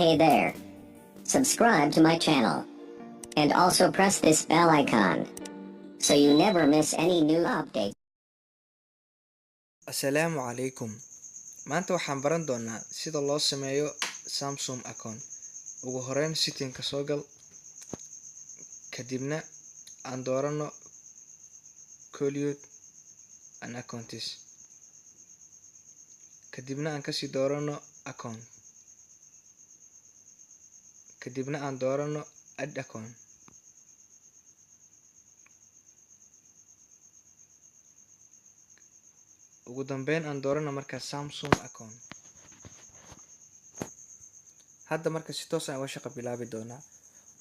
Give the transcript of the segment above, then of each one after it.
Hey there. Subscribe to my channel. And also press this bell icon so you never miss any new update. Assalaamu calaykum. Maanta waxaan baran doonaa sida loo sameeyo Samsung account. Ugu horeyn setting-ka soo gal, kadibna aan doorano Collioute and accounts. Kadibna aan kasii doorano account. Kadibna aan doorano add account. Ugu dambeyn aan doorano marka Samsung account. Hadda marka si toos ah uga shaqo bilaabi doonaa.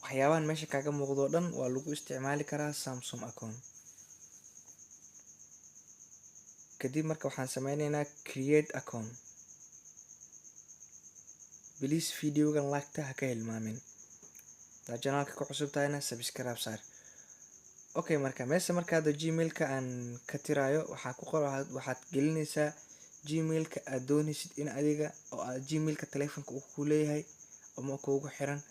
Waxyaabahan meesha kaaga muuqdo dhan waa lagu isticmaali karaa Samsung account. Kadib marka waxaan sameynaynaa create account. Please videogan like-ta ha ka hilmaamin. Hadaa channelka ku cusub tahayna subscribe saar. Okay, marka hadda Gmail-ka aan ka tirayo waxaad gelinaysaa Gmail-ka aad doonaysid in adiga oo aad Gmail-ka taleefanka uu ku leeyahay ama kuugu xiran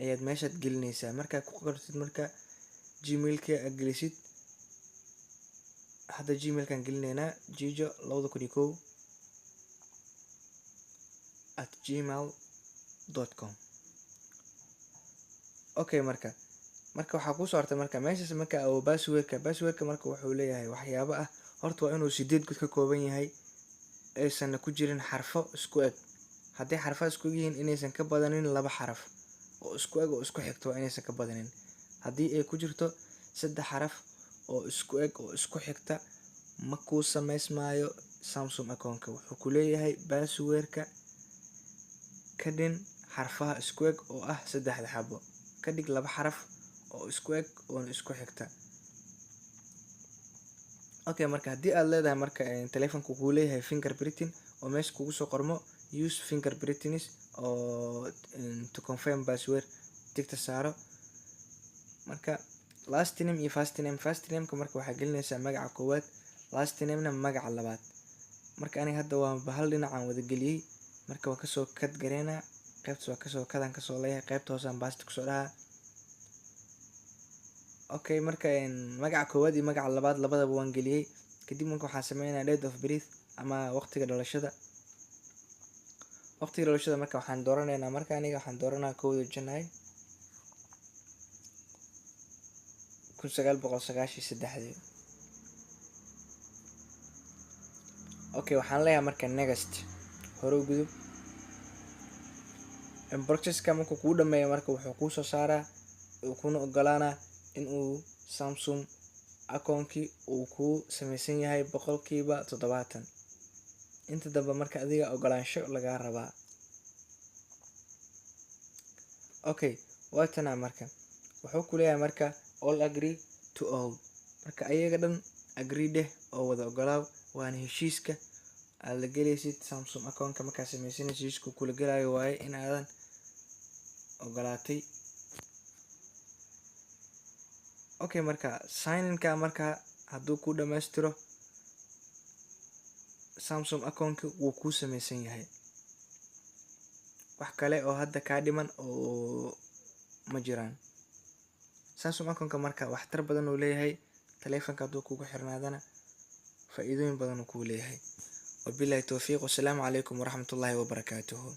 ayaad meeshaad gelinaysaa. Markaa ku qortid marka Gmail-ka aad gelisid, hadda Gmail-kan gelinaynaa jijo2021@gmail.com. Okay, marka waxaa ku soo hartay marka meeshaas marka oo password-ka marka wuxuu leeyahay waxyaabo ah. Horta waa inuu 8 god ka kooban yahay, aysan ku jirin xarfo isku eg. Haddii xarfaha isku yihiin inaysan ka badanin 2 xaraf oo isku eg oo isku xigto waa inaysan ka badanin. Haddii ay ku jirto 3 xaraf oo isku eg oo isku xigta ma kuu samaysmaayo Samsung account-ka. Wuxuu ku leeyahay password-ka ka dhin xarfaha isku eg oo ah 3 xabo, ka dhig 2 xaraf oo isku eg oo isku xigta. Okay, marka haddii aad leedahay marka taleefanku uu leeyahay fingerprinting oo meesha kugu soo qormo use fingerprinting oo to confirm password tigta saaro. Marka last name iyo first name-ka marka waxaa gelinaysaa magaca koowaad, last name-na magaca labaad. Marka aniga hadda waa hal dhinacaan wada geliyay, marka waa kasoo kad gareynaa qaybtaas, waa kasoo kadaan kasoo leeyahay qaybta hoosaan baasta kusoo dhahaa. Okay, marka magaca koowaad iyo magaca labaad labadaba waan geliyay. Kadib marka waxaan sameynaa date of birth ama waqtiga dhalashada. Waqtiga dhalashada marka waxaan dooranaynaa marka aniga waxaan dooranaa 1 January 1993. Okay, waxaan leeyahay marka next hore u gudub. Process-ka markuu kuu dhameeyo marka wuxuu kuu soo saaraa kuna ogolaanaa in uu Samsung account-kii uu ku samaysan yahay 70%. Inta dambe marka adiga ogolaansho lagaa rabaa. Okay, waatana marka wuxuu ku leeyahay marka all agree to all. Marka ayaga dhan agree deh oo wada ogolaaw. Waana heshiiska aad la gelaysid Samsung account-ka markaa samaysanaysid. Heshiisku kula gelayo waaye in aadan ogolaatay. Okay, marka sign-in-ka marka hadduu ku dhammaystiro Samsung account-ka wuu ku samaysan yahay. Wax kale oo hadda ka dhiman oo ma jiraan. Samsung account-ka marka waxtar badan uu leeyahay. Taleefanka hadduu kugu xirnaadana faa'iidooyin badan uu ku leeyahay. Wabillahi tawfiiq. Wassalaamu calaykum waraxmatullaahi wabarakaatuhu.